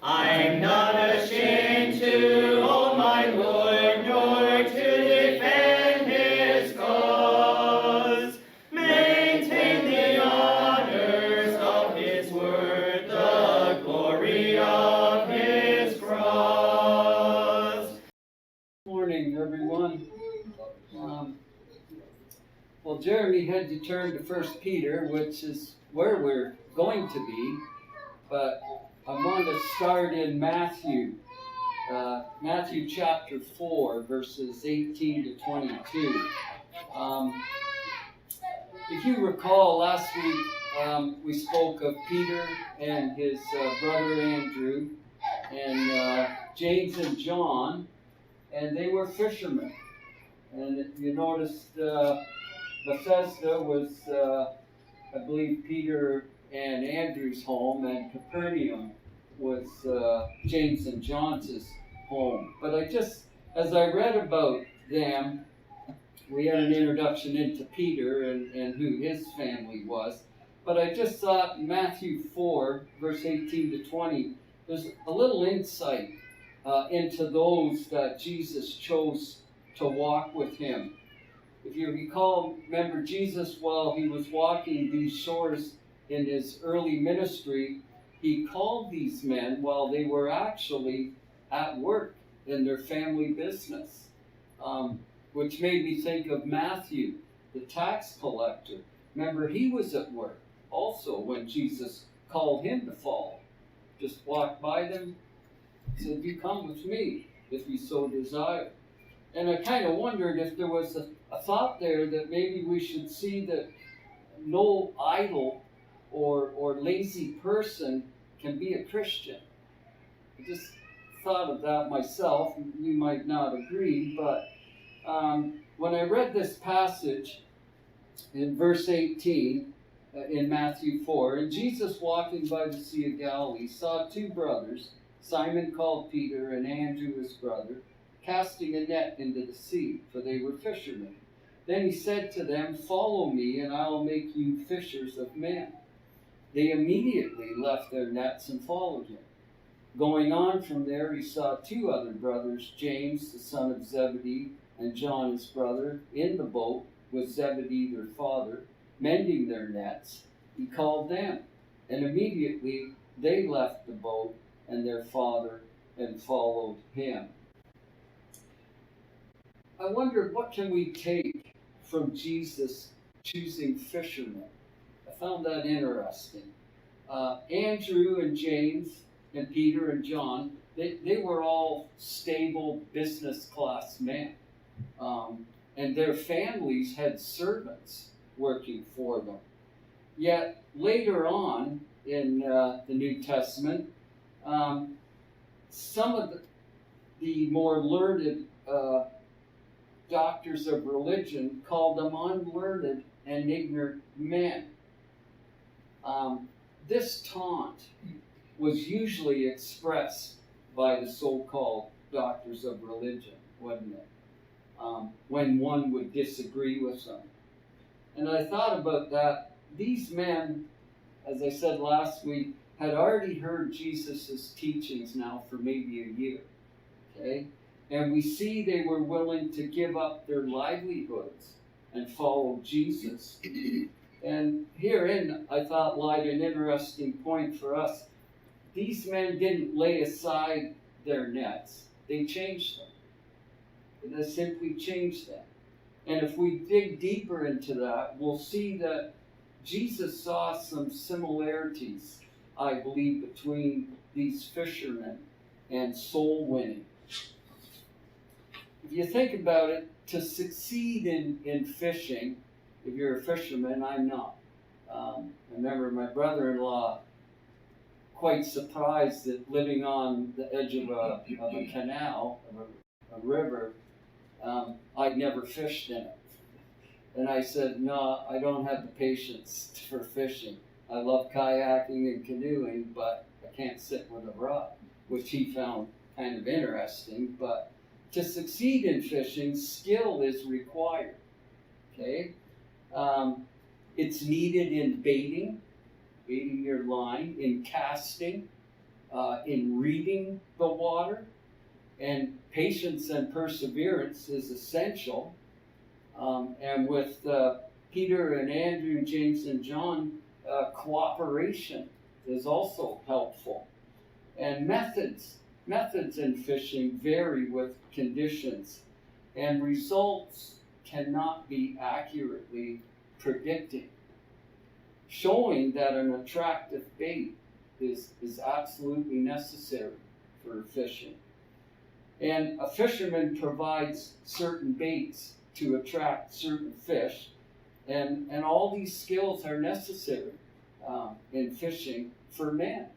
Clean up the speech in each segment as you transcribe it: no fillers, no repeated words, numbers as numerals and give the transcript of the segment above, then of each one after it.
I'm not ashamed to own my Lord, nor to defend his cause. Maintain the honors of his word, the glory of his cross. Good morning, everyone. Well, Jeremy had to turn to 1 Peter, which is where we're going to be, but I want to start in Matthew chapter 4, verses 18 to 22. If you recall, last week we spoke of Peter and his brother Andrew and James and John, and they were fishermen. And you noticed Bethesda was, I believe, Peter and Andrew's home, and Capernaum was James and John's home. But as I read about them, we had an introduction into Peter and who his family was. But I just thought Matthew 4, verse 18 to 20, there's a little insight into those that Jesus chose to walk with him. If you recall, remember Jesus, while he was walking these shores in his early ministry, he called these men while they were actually at work in their family business, which made me think of Matthew, the tax collector. Remember, he was at work also when Jesus called him to follow. Just walked by them, said, "You come with me if you so desire." And I kind of wondered if there was a thought there that maybe we should see that no idle or lazy person can be a Christian. I just thought of that myself. You might not agree, but when I read this passage in verse 18 in Matthew 4, and Jesus walking by the Sea of Galilee saw two brothers, Simon called Peter and Andrew his brother, casting a net into the sea, for they were fishermen. Then he said to them, "Follow me, and I will make you fishers of men." They immediately left their nets and followed him. Going on from there, he saw two other brothers, James, the son of Zebedee, and John, his brother, in the boat with Zebedee, their father, mending their nets. He called them, and immediately they left the boat and their father and followed him. I wondered, what can we take from Jesus choosing fishermen? I found that interesting. Andrew and James and Peter and John, they were all stable business class men. And their families had servants working for them. Yet later on in the New Testament, some of the more learned doctors of religion called them unlearned and ignorant men. This taunt was usually expressed by the so-called doctors of religion, wasn't it? When one would disagree with them. And I thought about that. These men, as I said last week, had already heard Jesus' teachings now for maybe a year. Okay? And we see they were willing to give up their livelihoods and follow Jesus. And herein, I thought, lied an interesting point for us. These men didn't lay aside their nets. They changed them. They simply changed them. And if we dig deeper into that, we'll see that Jesus saw some similarities, I believe, between these fishermen and soul winning. If you think about it, to succeed in fishing, if you're a fisherman, I'm not. I remember my brother-in-law quite surprised that living on the edge of a canal, of a river, I'd never fished in it. And I said, "No, I don't have the patience for fishing. I love kayaking and canoeing, but I can't sit with a rod," which he found kind of interesting. But to succeed in fishing, skill is required. Okay? It's needed in baiting your line, in casting, in reading the water, and patience and perseverance is essential. And with Peter and Andrew, James and John, cooperation is also helpful. And methods in fishing vary with conditions, and results cannot be accurately predicted, showing that an attractive bait is absolutely necessary for fishing. And a fisherman provides certain baits to attract certain fish, and all these skills are necessary in fishing for man.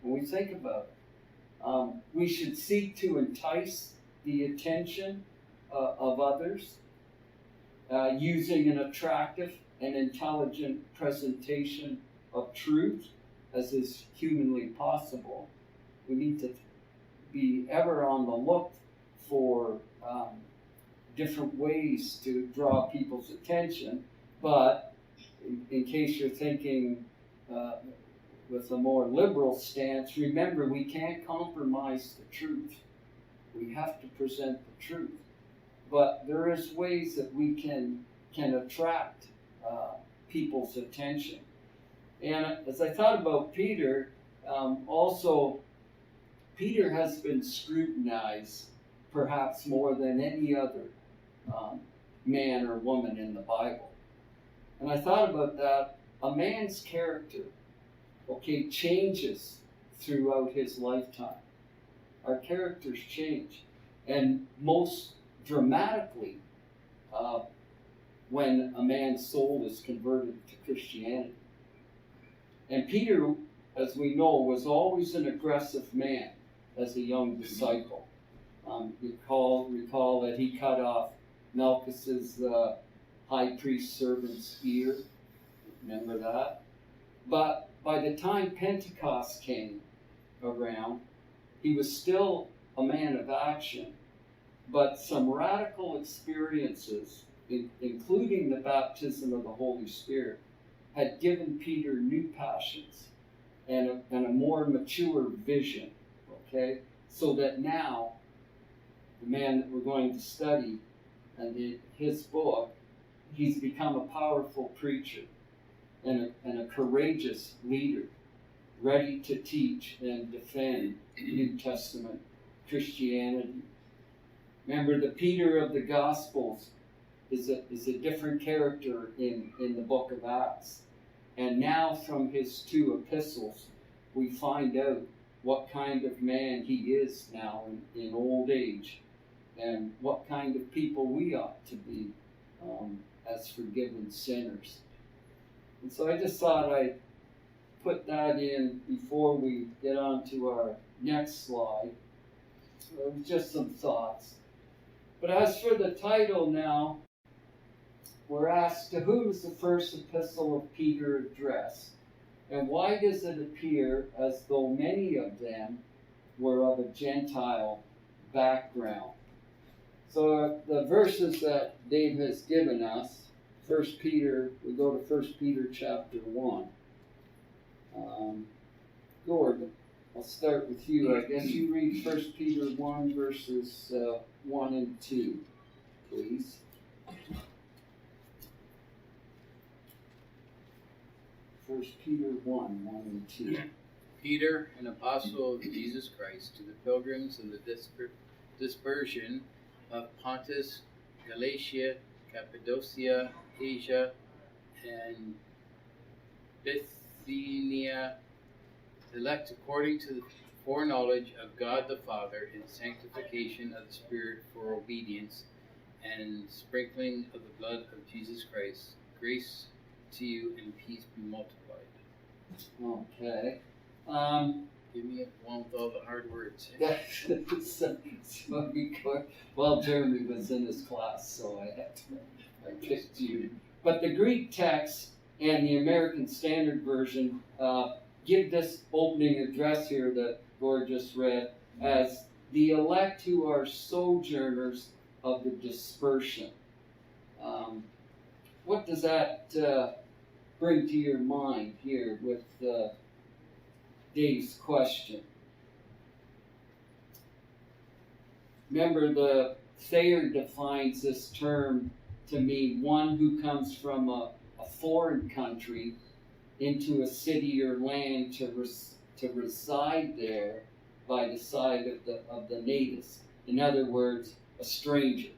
When we think about it, we should seek to entice the attention of others using an attractive and intelligent presentation of truth as is humanly possible. We need to be ever on the look for different ways to draw people's attention, but in case you're thinking with a more liberal stance, remember we can't compromise the truth. We have to present the truth. But there is ways that we can attract people's attention. And as I thought about Peter, also Peter has been scrutinized perhaps more than any other man or woman in the Bible. And I thought about that. A man's character, changes throughout his lifetime. Our characters change. And most dramatically, when a man's soul is converted to Christianity. And Peter, as we know, was always an aggressive man as a young disciple. Recall that he cut off Malchus's high priest servant's ear. Remember that? But by the time Pentecost came around, he was still a man of action. But some radical experiences, including the baptism of the Holy Spirit, had given Peter new passions and a more mature vision, so that now, the man that we're going to study and his book, he's become a powerful preacher and a courageous leader, ready to teach and defend New Testament Christianity. Remember, the Peter of the Gospels is a different character in the book of Acts. And now from his two epistles, we find out what kind of man he is now in old age, and what kind of people we ought to be as forgiven sinners. And so I just thought I'd put that in before we get on to our next slide. So just some thoughts. But as for the title now, we're asked, to whom is the first epistle of Peter addressed? And why does it appear as though many of them were of a Gentile background? So the verses that Dave has given us, 1 Peter, we go to 1 Peter chapter 1. Gordon, I'll start with you. I guess you read 1 Peter 1 verses 1 and 2, please. First Peter 1 and 2. Peter, an apostle of Jesus Christ, to the pilgrims in the dispersion of Pontus, Galatia, Cappadocia, Asia, and Bithynia, elect according to the foreknowledge of God the Father in sanctification of the Spirit for obedience and sprinkling of the blood of Jesus Christ. Grace to you and peace be multiplied. Okay. Give me one with all the hard words. Well, Jeremy was in his class, so I picked you. But the Greek text and the American Standard Version give this opening address here that Gord just read as the elect who are sojourners of the dispersion. What does that bring to your mind here with Dave's question? remember the Thayer defines this term to mean one who comes from a foreign country into a city or land to reside there by the side of the natives. In other words, a stranger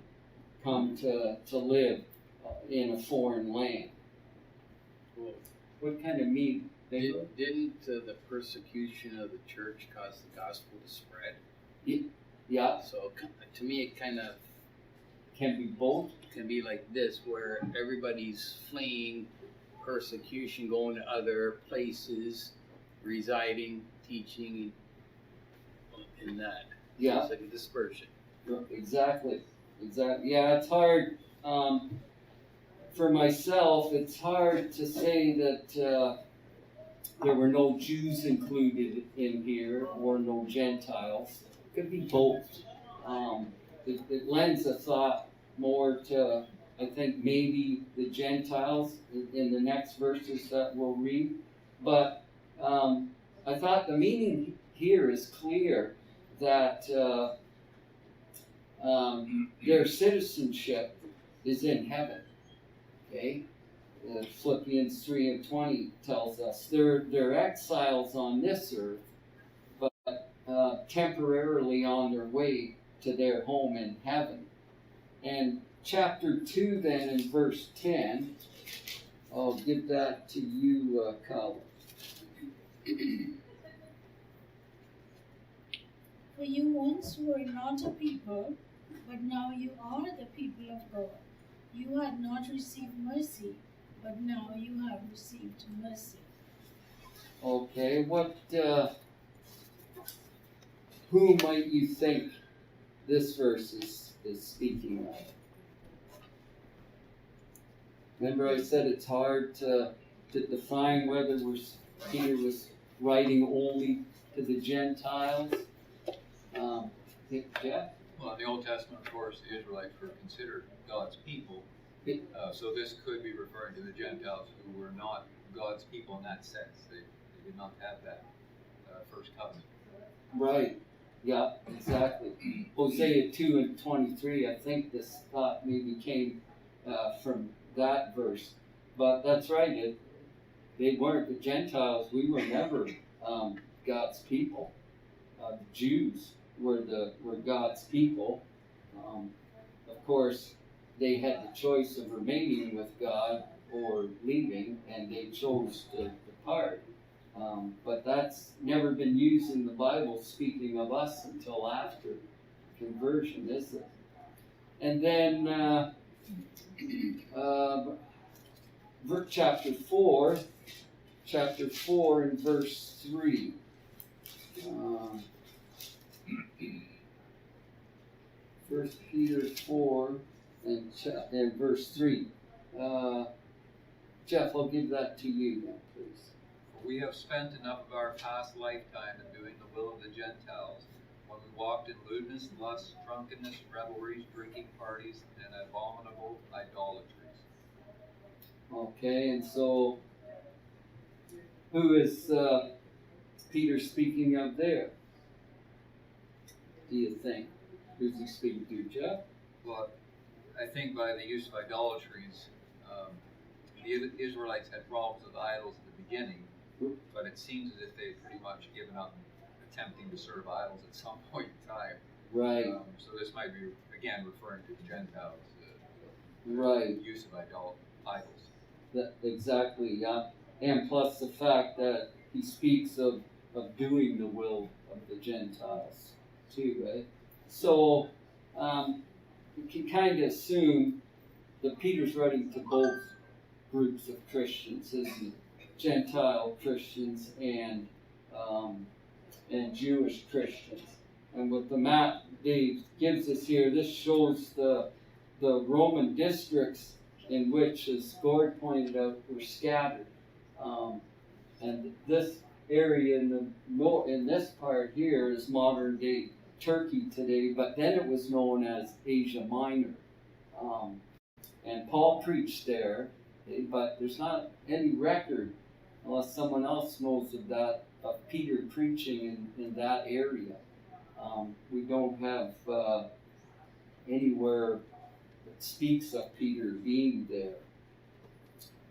come to live in a foreign land. Cool. What kind of meat? Didn't the persecution of the church cause the gospel to spread? Yeah. So to me, it kind of can be both. Can be like this, where everybody's fleeing persecution, going to other places, residing, teaching, in that. Yeah. So it's like a dispersion. Exactly. Yeah, it's hard. For myself, it's hard to say that there were no Jews included in here or no Gentiles. It could be both. It lends a thought more to, I think, maybe the Gentiles in the next verses that we'll read. But I thought the meaning here is clear that their citizenship is in heaven. Okay? Philippians 3:20 tells us they're exiles on this earth, but temporarily on their way to their home in heaven. And chapter 2 then in verse 10, I'll give that to you, Colin. For you once were not a people, but now you are the people of God. You had not received mercy, but now you have received mercy. Okay, who might you think this verse is speaking of? Remember I said it's hard to define whether Peter was writing only to the Gentiles. Jeff? Well, in the Old Testament, of course, the Israelites were considered God's people. So this could be referring to the Gentiles who were not God's people in that sense. They did not have that first covenant. Right. Yeah, exactly. Hosea 2:23, I think this thought maybe came from that verse. But that's right. They weren't the Gentiles. We were never God's people. The Jews were God's people. Of course, they had the choice of remaining with God or leaving, and they chose to depart. But that's never been used in the Bible speaking of us until after conversion, is it? And then chapter 4 and verse 3. 1 Peter 4 and verse 3. Jeff, I'll give that to you now, please. We have spent enough of our past lifetime in doing the will of the Gentiles, when we walked in lewdness, lust, drunkenness, revelries, drinking parties, and abominable idolatries. Okay, and so who is Peter speaking of there? Do you think? Who's he speaking to, Jeff? Well, I think by the use of idolatries, the Israelites had problems with idols at the beginning, but it seems as if they've pretty much given up attempting to serve idols at some point in time. Right. So this might be, again, referring to the Gentiles, Right. use of idols. Exactly, yeah. And plus the fact that he speaks of doing the will of the Gentiles too, right? So you can kind of assume that Peter's writing to both groups of Christians, isn't it? Gentile Christians and Jewish Christians. And with the map Dave gives us here, this shows the Roman districts in which, as Gord pointed out, were scattered. And this area in this part here is modern day Turkey today, but then it was known as Asia Minor. And Paul preached there, but there's not any record, unless someone else knows of that, of Peter preaching in that area. We don't have anywhere that speaks of Peter being there.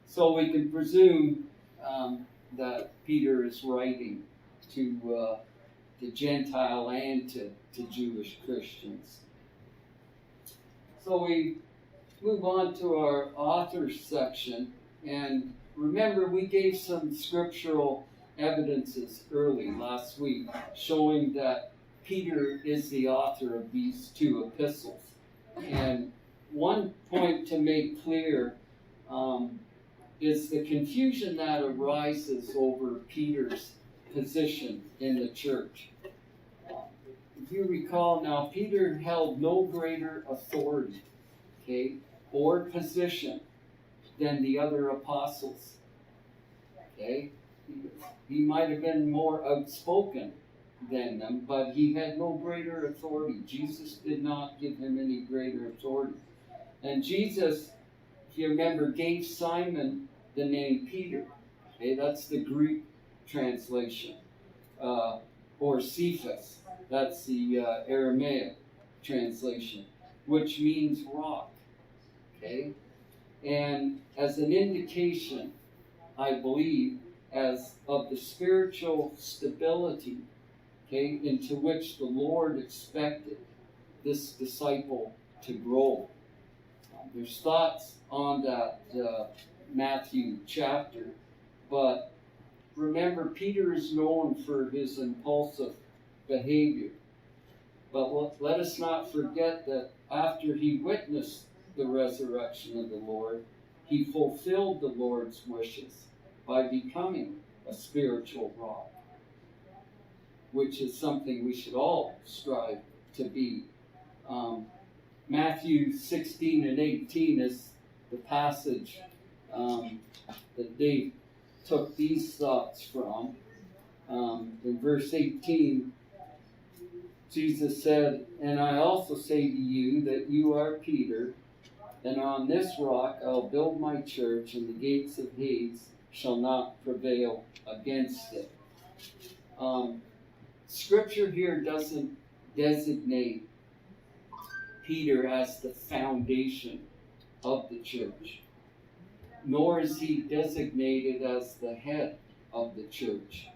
So we can presume that Peter is writing to the Gentile and to Jewish Christians. So we move on to our authors section, and remember we gave some scriptural evidences early last week showing that Peter is the author of these two epistles. And one point to make clear is the confusion that arises over Peter's position in the church. If you recall now, Peter held no greater authority, okay, or position than the other apostles. Okay? He might have been more outspoken than them, but he had no greater authority. Jesus did not give him any greater authority. And Jesus, if you remember, gave Simon the name Peter. Okay, that's the Greek translation. Or Cephas, that's the Aramaic translation, which means rock. Okay? And as an indication, I believe, as of the spiritual stability, okay, into which the Lord expected this disciple to grow. There's thoughts on that Matthew chapter, but remember, Peter is known for his impulsive behavior. But let us not forget that after he witnessed the resurrection of the Lord, he fulfilled the Lord's wishes by becoming a spiritual rock, which is something we should all strive to be. Matthew 16 and 18 is the passage that Dave took these thoughts from. In verse 18, Jesus said, "And I also say to you that you are Peter, and on this rock I'll build my church, and the gates of Hades shall not prevail against it." Scripture here doesn't designate Peter as the foundation of the church, nor is he designated as the head of the church.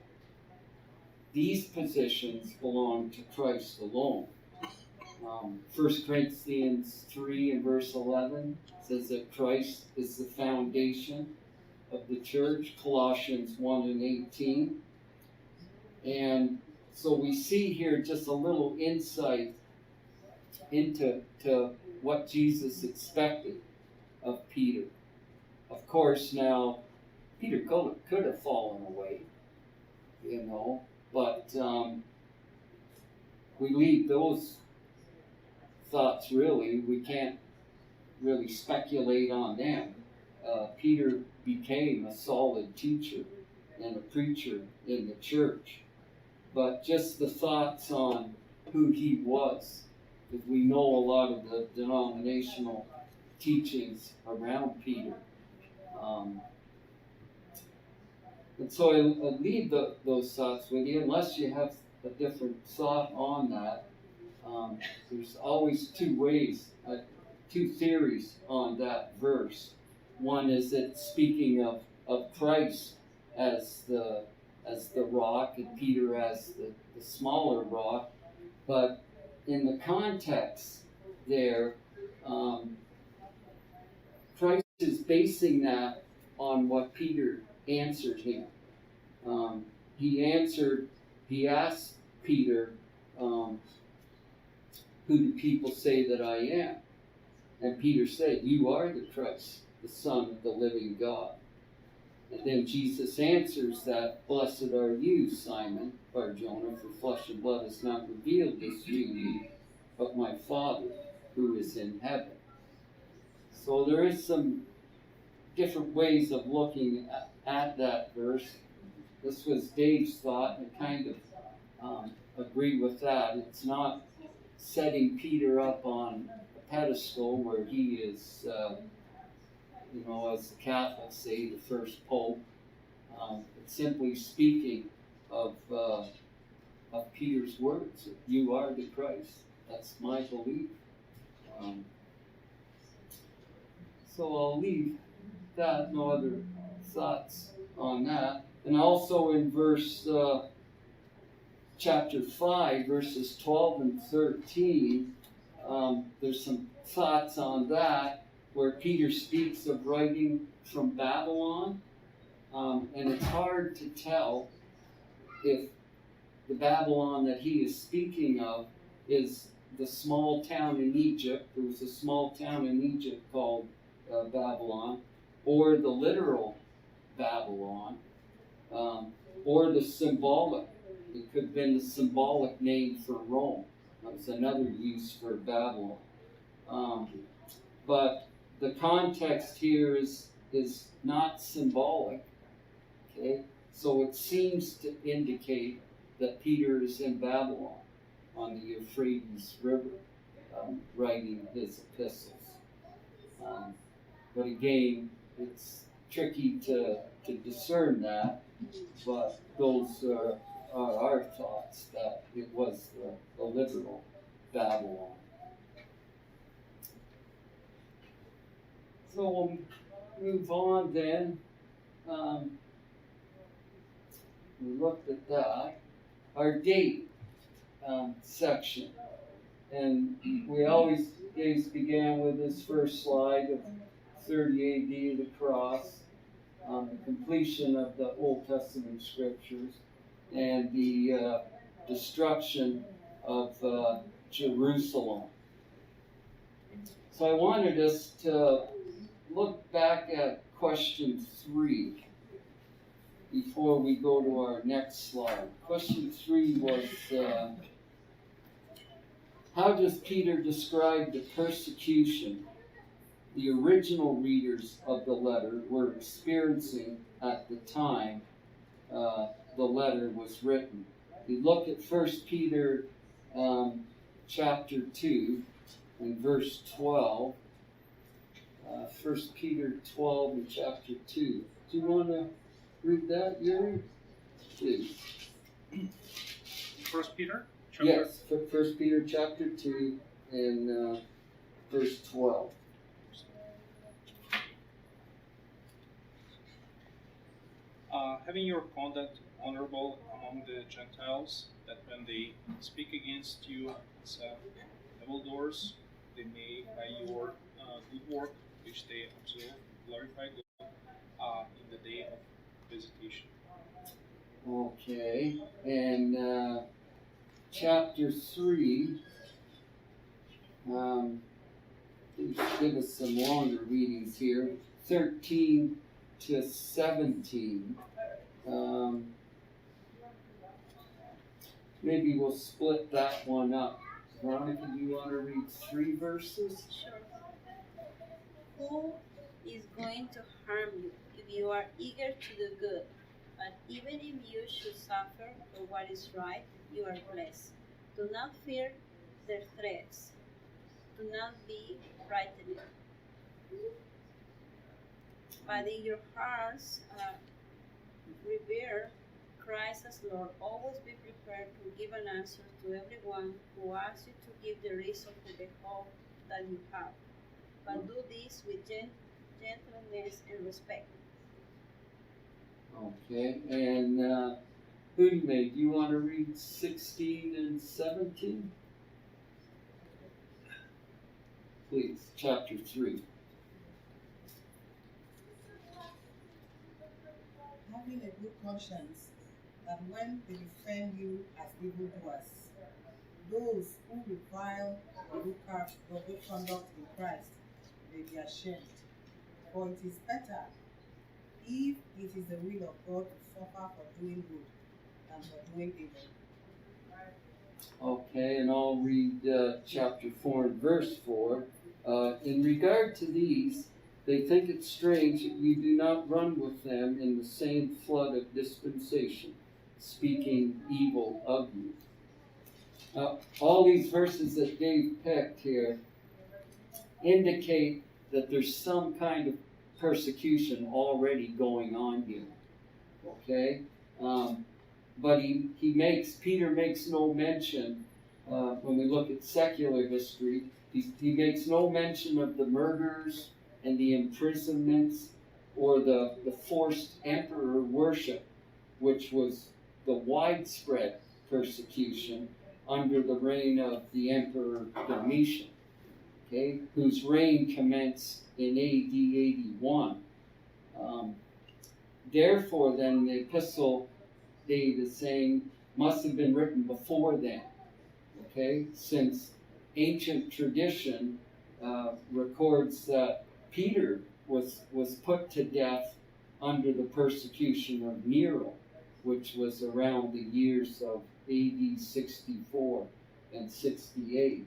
These positions belong to Christ alone. 1 Corinthians 3 and verse 11 says that Christ is the foundation of the church. Colossians 1 and 18. And so we see here just a little insight into what Jesus expected of Peter. Of course, now, Peter could have fallen away, but we leave those thoughts really. We can't really speculate on them. Peter became a solid teacher and a preacher in the church. But just the thoughts on who he was, because we know a lot of the denominational teachings around Peter. And so I leave those thoughts with you, unless you have a different thought on that. There's always two theories on that verse. One is that speaking of Christ as the rock and Peter as the smaller rock, but in the context there, Christ is basing that on what Peter answered him. He asked Peter, "Who do people say that I am?" And Peter said, "You are the Christ, the Son of the living God." And then Jesus answers that, "Blessed are you, Simon Bar-Jonah, for flesh and blood has not revealed this to you, but my Father who is in heaven." So there is some different ways of looking at that verse. This was Dave's thought, and I kind of agree with that. It's not setting Peter up on a pedestal where he is, as the Catholics say, the first pope. It's simply speaking of Peter's words. "You are the Christ." That's my belief. So I'll leave that, no other thoughts on that. And also in chapter 5, verses 12 and 13, there's some thoughts on that where Peter speaks of writing from Babylon. And it's hard to tell if the Babylon that he is speaking of is the small town in Egypt. There was a small town in Egypt called Babylon, or the literal Babylon, or the symbolic. It could have been the symbolic name for Rome. That's another use for Babylon. But the context here is not symbolic. Okay, so it seems to indicate that Peter is in Babylon on the Euphrates River, writing his epistles. But again, it's tricky to discern that, but those are our thoughts that it was the literal Babylon. So we'll move on then. We looked at that. Our date section. And we always began with this first slide of 30 AD, the cross, the completion of the Old Testament scriptures, and the destruction of Jerusalem. So I wanted us to look back at question 3 before we go to our next slide. Question 3 was, how does Peter describe the persecution the original readers of the letter were experiencing at the time the letter was written? We look at 1 Peter chapter 2 and verse 12. 1 Peter 12 and chapter 2. Do you want to read that, Yuri? Please. 1 Peter? Yes, 1 Peter chapter 2 and verse 12. Having your conduct honorable among the Gentiles, that when they speak against you as evildoers, they may, by your good work, which they observe, glorify God in the day of visitation. Okay, and chapter 3, give us some longer readings here, 13 to 17. Maybe we'll split that one up. Veronica, do you want to read 3 verses? Sure. Who is going to harm you if you are eager to do good? But even if you should suffer for what is right, you are blessed. Do not fear their threats. Do not be frightened. But in your hearts, revere Christ as Lord. Always be prepared to give an answer to everyone who asks you to give the reason for the hope that you have. But do this with gentleness and respect. Okay, and Udme, do you want to read 16 and 17? Please, chapter 3. Having a good conscience, that when they defend you as evildoers, those who revile your good conduct in Christ may be ashamed. For it is better, if it is the will of God, to suffer for doing good than for doing evil. Okay, and I'll read chapter 4 and verse 4. In regard to these, they think it strange that we do not run with them in the same flood of dispensation, speaking evil of you. All these verses that Dave picked here indicate that there's some kind of persecution already going on here. Okay? But Peter makes no mention when we look at secular history, he makes no mention of the murders and the imprisonments or the forced emperor worship, which was the widespread persecution under the reign of the Emperor Domitian, okay, whose reign commenced in AD 81. Therefore, then, the epistle David is saying must have been written before then, okay, since ancient tradition records that Peter was put to death under the persecution of Nero, which was around the years of AD 64 and 68.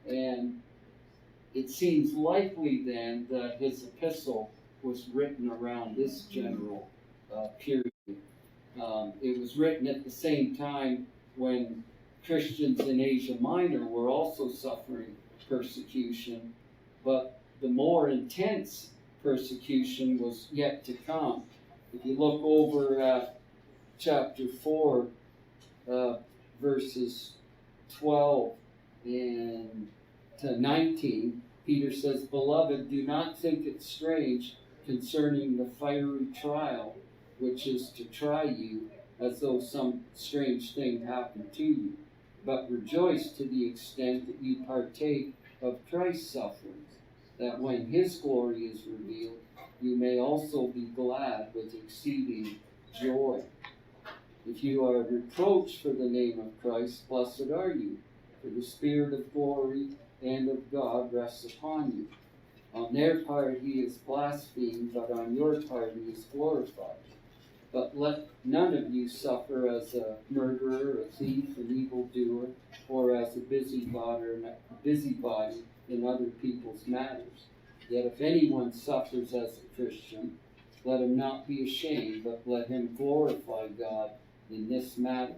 And it seems likely then that his epistle was written around this general period. It was written at the same time when Christians in Asia Minor were also suffering persecution, but the more intense persecution was yet to come. If you look over at chapter 4, verses 12 and to 19, Peter says, "Beloved, do not think it strange concerning the fiery trial, which is to try you, as though some strange thing happened to you. But rejoice to the extent that you partake of Christ's sufferings, that when his glory is revealed, you may also be glad with exceeding joy. If you are reproached for the name of Christ, blessed are you, for the Spirit of glory and of God rests upon you. On their part he is blasphemed, but on your part he is glorified. But let none of you suffer as a murderer, a thief, an evildoer, or as a busybody in other people's matters. Yet if anyone suffers as a Christian, let him not be ashamed, but let him glorify God in this matter.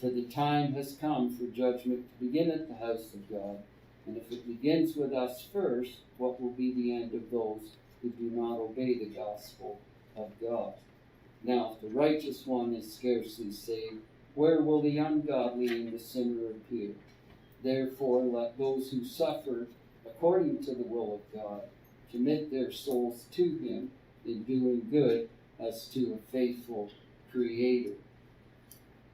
For the time has come for judgment to begin at the house of God. And if it begins with us first, what will be the end of those who do not obey the gospel of God? Now, if the righteous one is scarcely saved, where will the ungodly and the sinner appear? Therefore, let those who suffer according to the will of God commit their souls to him in doing good as to a faithful Creator."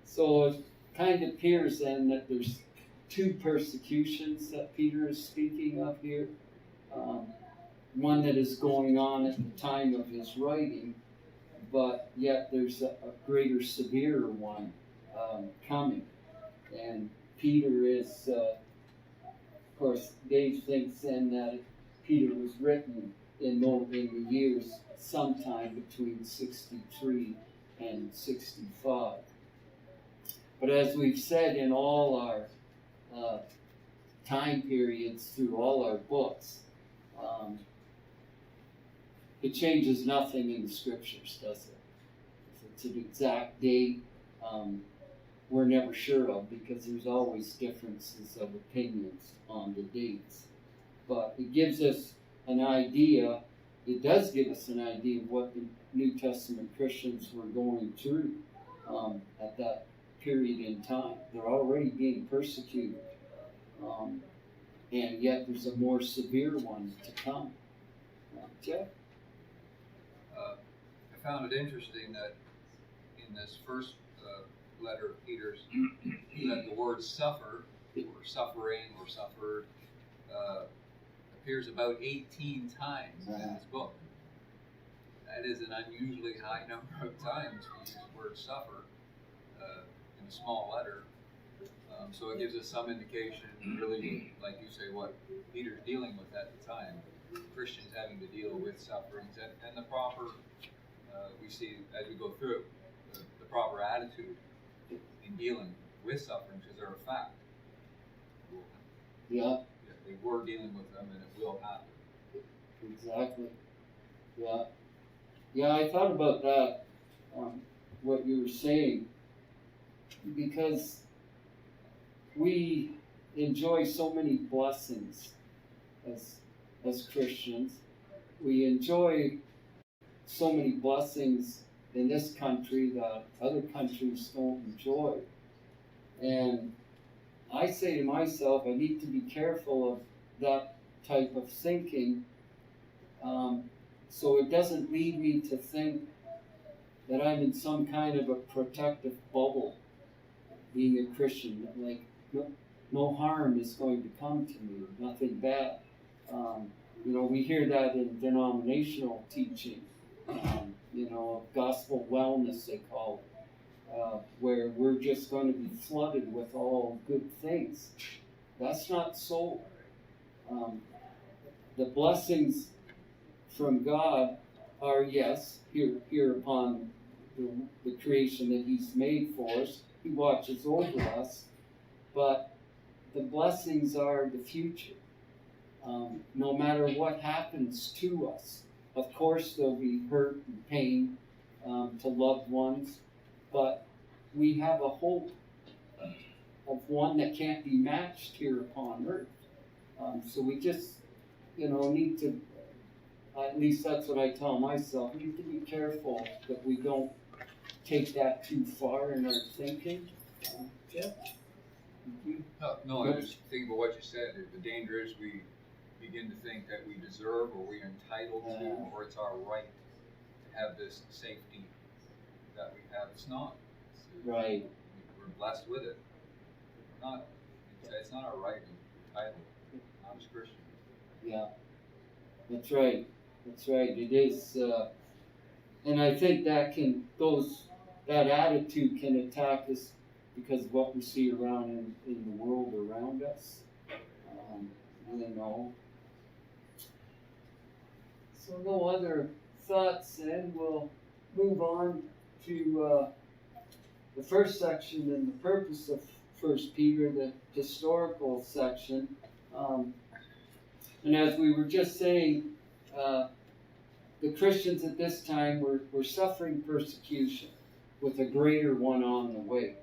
So it kind of appears then that there's two persecutions that Peter is speaking of here. One that is going on at the time of his writing, but yet there's a greater, severe one coming. And Peter is, of course, Dave thinks then that Peter was written in the years sometime between 63 and 65. But as we've said in all our time periods through all our books, it changes nothing in the scriptures, does it? If it's an exact date, we're never sure of, because there's always differences of opinions on the dates. But it gives us an idea, it does give us an idea of what the New Testament Christians were going through at that period in time. They're already being persecuted. And yet there's a more severe one to come. Jeff? I found it interesting that in this first letter of Peter's, that the word suffer, or suffering, or suffered, appears about 18 times in this book. That is an unusually high number of times to use the word suffer in a small letter. So it gives us some indication, really, like you say, what Peter's dealing with at the time. Christians having to deal with sufferings and the proper, we see as we go through it, the proper attitude in dealing with sufferings, because they're a fact. Yeah. They were dealing with them, and it will happen. Exactly. Yeah. Yeah, I thought about that, what you were saying, because we enjoy so many blessings as Christians. We enjoy so many blessings in this country that other countries don't enjoy. And I say to myself, I need to be careful of that type of thinking, so it doesn't lead me to think that I'm in some kind of a protective bubble being a Christian. Like, no harm is going to come to me, nothing bad. We hear that in denominational teaching, gospel wellness, they call it, where we're just going to be flooded with all good things. That's not so. The blessings from God are, yes, here upon the creation that He's made for us. He watches over us, but the blessings are the future. No matter what happens to us, of course there'll be hurt and pain to loved ones, but we have a hope of one that can't be matched here upon earth. So we just, need to, at least that's what I tell myself, we need to be careful that we don't take that too far in our thinking. Jeff? No, I was thinking about what you said. The danger is we begin to think that we deserve or we're entitled to, or it's our right to have this safety that we have. It's not. Right. We're blessed with it. It's not our right and title. Not as Christians. Yeah. That's right. That's right. It is, and I think that attitude can attack us because of what we see around in the world around us. So no other thoughts, then we'll move on to the first section and the purpose of 1 Peter, the historical section. And as we were just saying, the Christians at this time were suffering persecution with a greater one on the way.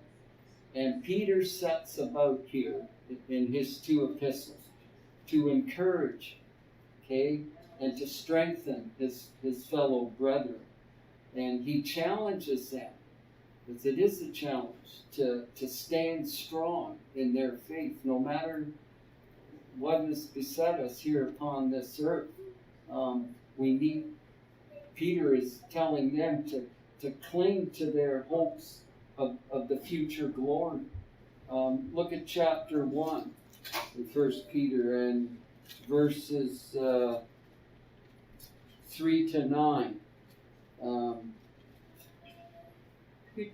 And Peter sets about here in his 2 epistles to encourage, and to strengthen his fellow brethren. And he challenges them, because it is a challenge, to stand strong in their faith, no matter what has beset us here upon this earth. Peter is telling them to cling to their hopes of the future glory. Look at chapter 1 in 1 Peter and verses 3 to 9.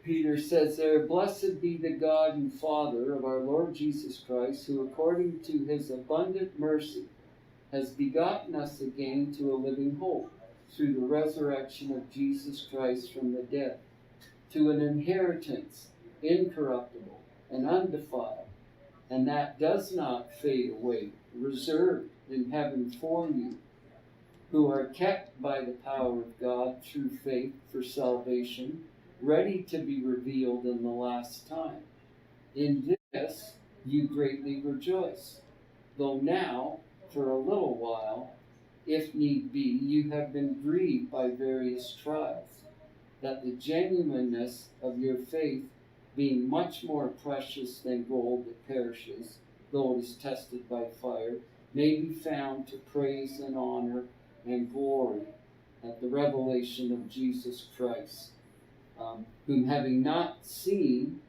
Peter says there, "Blessed be the God and Father of our Lord Jesus Christ, who according to His abundant mercy has begotten us again to a living hope through the resurrection of Jesus Christ from the dead, to an inheritance incorruptible and undefiled, and that does not fade away, reserved in heaven for you, who are kept by the power of God through faith for salvation, ready to be revealed in the last time. In this you greatly rejoice, though now, for a little while, if need be, you have been grieved by various trials, that the genuineness of your faith, being much more precious than gold that perishes, though it is tested by fire, may be found to praise and honor and glory at the revelation of Jesus Christ, whom having not seen,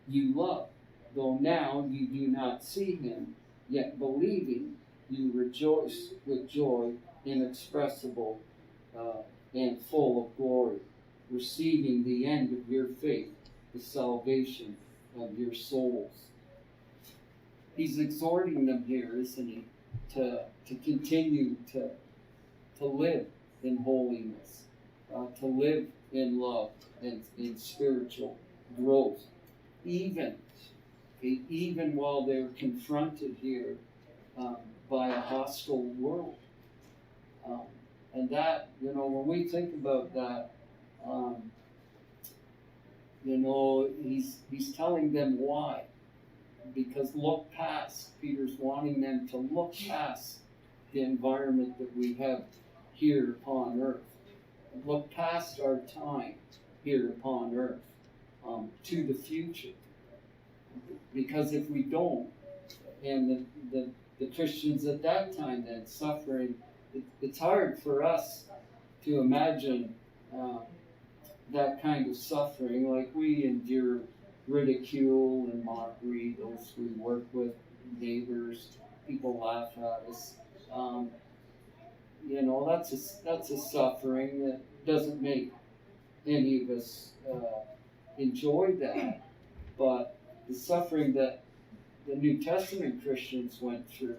you love, though now you do not see him, yet believing, you rejoice with joy inexpressible and full of glory, receiving the end of your faith, the salvation of your souls." He's exhorting them here, isn't he, to continue to live in holiness, to live in love and in spiritual growth, even while they're confronted here by a hostile world. And that, when we think about that, he's telling them why. Because look past, Peter's wanting them to look past the environment that we have here upon earth. Look past our time here upon earth to the future. Because if we don't, and the Christians at that time then suffering. It's hard for us to imagine that kind of suffering. Like, we endure ridicule and mockery, those we work with, neighbors, people laugh at us. That's a suffering that doesn't make any of us enjoy that. But the suffering that the New Testament Christians went through,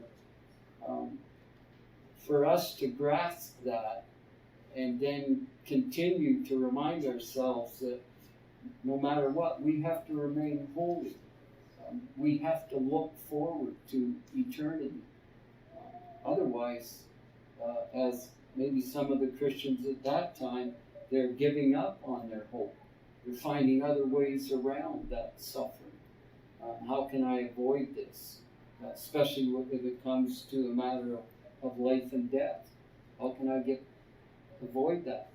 for us to grasp that and then continue to remind ourselves that no matter what, we have to remain holy. We have to look forward to eternity. Otherwise, as maybe some of the Christians at that time, they're giving up on their hope. They're finding other ways around that suffering. How can I avoid this? Especially if it comes to a matter of life and death. How can I avoid that?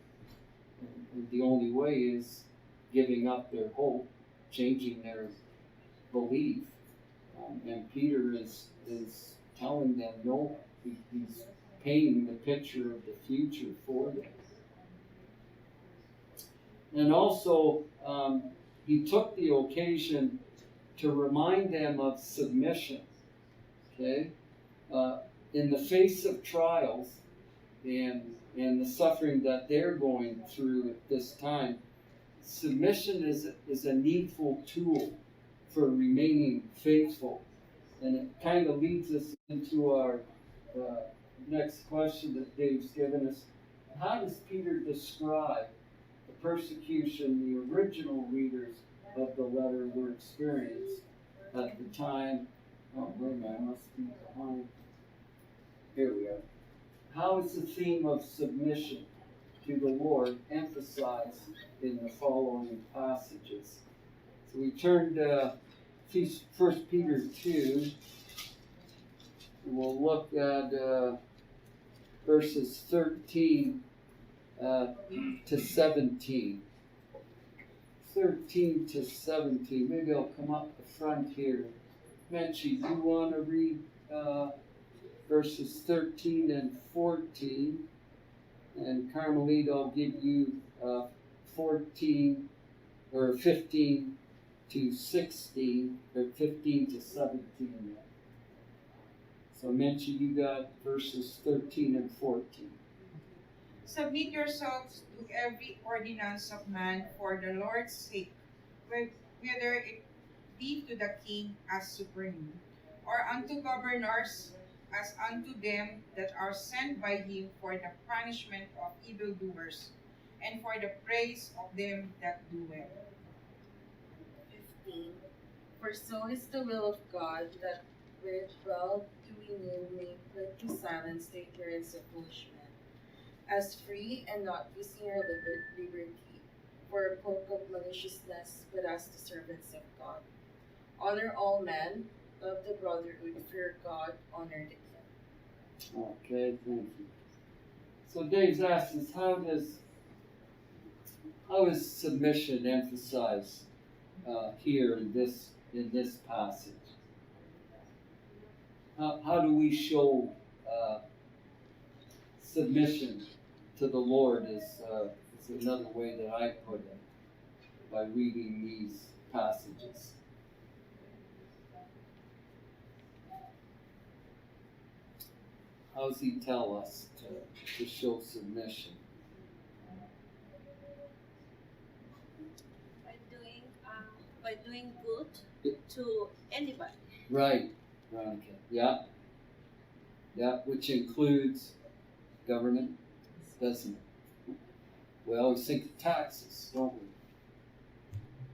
And the only way is giving up their hope, changing their belief. And Peter is telling them no. He's painting the picture of the future for them. And also, he took the occasion to remind them of submission. Okay? In the face of trials and the suffering that they're going through at this time, submission is a needful tool for remaining faithful. And it kind of leads us into our next question that Dave's given us. How does Peter describe the persecution the original readers of the letter were experienced at the time? Oh, wait a minute, I must be behind. Here we are. How is the theme of submission to the Lord emphasized in the following passages? So we turned to 1 Peter 2. And we'll look at verses 13 to 17. 13 to 17. Maybe I'll come up the front here. Menchie, do you want to read verses 13 and 14? And Carmelita, I'll give you 14 or 15 to 16 or 15 to 17. So Menchie, you got verses 13 and 14. Submit yourselves to every ordinance of man for the Lord's sake, whether it be to the king as supreme, or unto governors as unto them that are sent by him for the punishment of evildoers, and for the praise of them that do well. 15. For so is the will of God, that with well-doing you may put to silence the ignorance of foolish men, as free and not using your liberty for a cloak of maliciousness, but as the servants of God. Honor all men, love the brotherhood, fear God, honor the king. Okay, thank you. So Dave's asked us, how is submission emphasized here in this passage? How do we show submission to the Lord is another way that I put it by reading these passages. How does he tell us to show submission? By doing good to anybody. Right, Veronica. Yeah. Yeah, which includes government, doesn't it? We always think of taxes, don't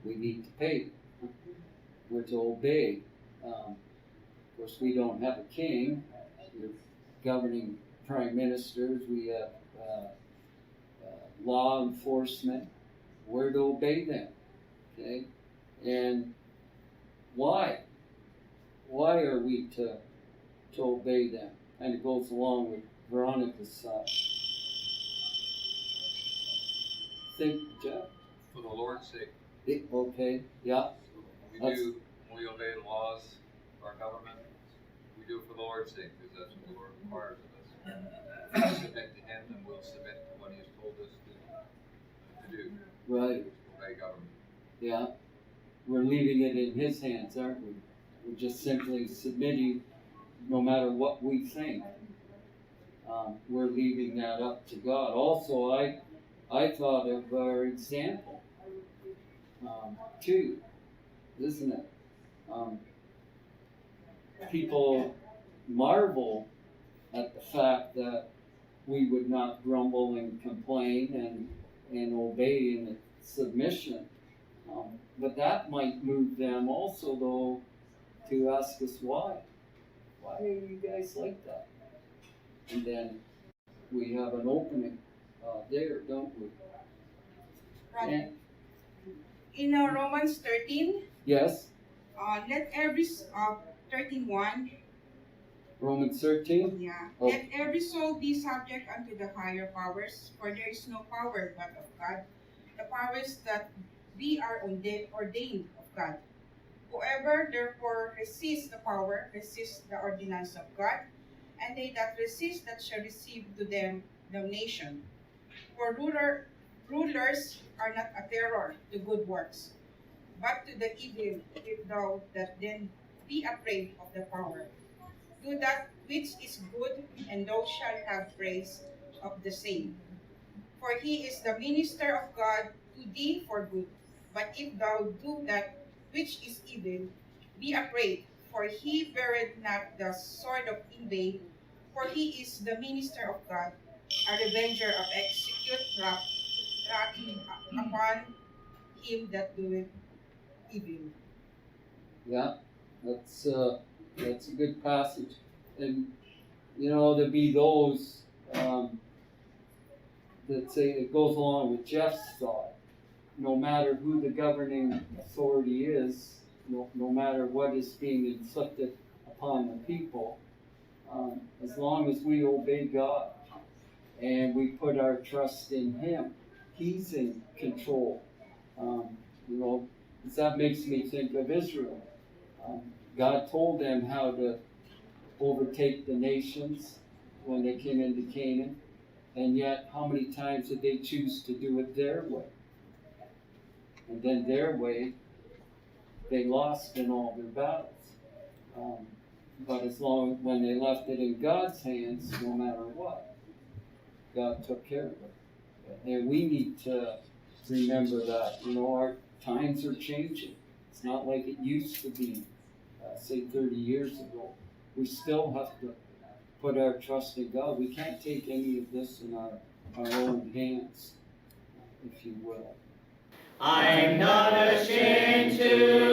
we? We need to pay. We're to obey. Of course, we don't have a king. We're governing prime ministers. We have law enforcement. We're to obey them. Okay? And why? Why are we to obey them? And it goes along with Veronica's think, Jeff? For the Lord's sake. Okay, yeah. We obey the laws of our government, it for the Lord's sake, because that's what the Lord requires of us. We submit to Him, and we'll submit to what He has told us to do. Right. Obey government. Yeah. We're leaving it in His hands, aren't we? We're just simply submitting, no matter what we think. We're leaving that up to God. Also, I thought of our example, too, isn't it? People marvel at the fact that we would not grumble and complain and obey in submission. But that might move them also, though, to ask us why. Why are you guys like that? And then we have an opening there, don't we? Right. And, In Romans 13, yes, let every 13:1. Romans 13. Yeah. Oh. Let every soul be subject unto the higher powers, for there is no power but of God. The powers that be are ordained of God. Whoever therefore resists the power, resists the ordinance of God, and they that resist that shall receive to them damnation. For rulers are not a terror to good works, but to the evil, if thou that then be afraid of the power. Do that which is good, and thou shalt have praise of the same. For he is the minister of God to thee for good. But if thou do that which is evil, be afraid, for he beareth not the sword in vain, for he is the minister of God, a revenger of execute wrath upon him that doeth evil. Yeah, that's a good passage. And there be those that say it goes along with Jeff's thought. No matter who the governing authority is, no matter what is being inflicted upon the people, as long as we obey God and we put our trust in Him, He's in control. That makes me think of Israel. God told them how to overtake the nations when they came into Canaan, and yet how many times did they choose to do it their way? And then their way, they lost in all their battles. But when they left it in God's hands, no matter what, God took care of it. And we need to remember that. Our times are changing. It's not like it used to be, say, 30 years ago. We still have to put our trust in God. We can't take any of this in our own hands, if you will. I'm not ashamed to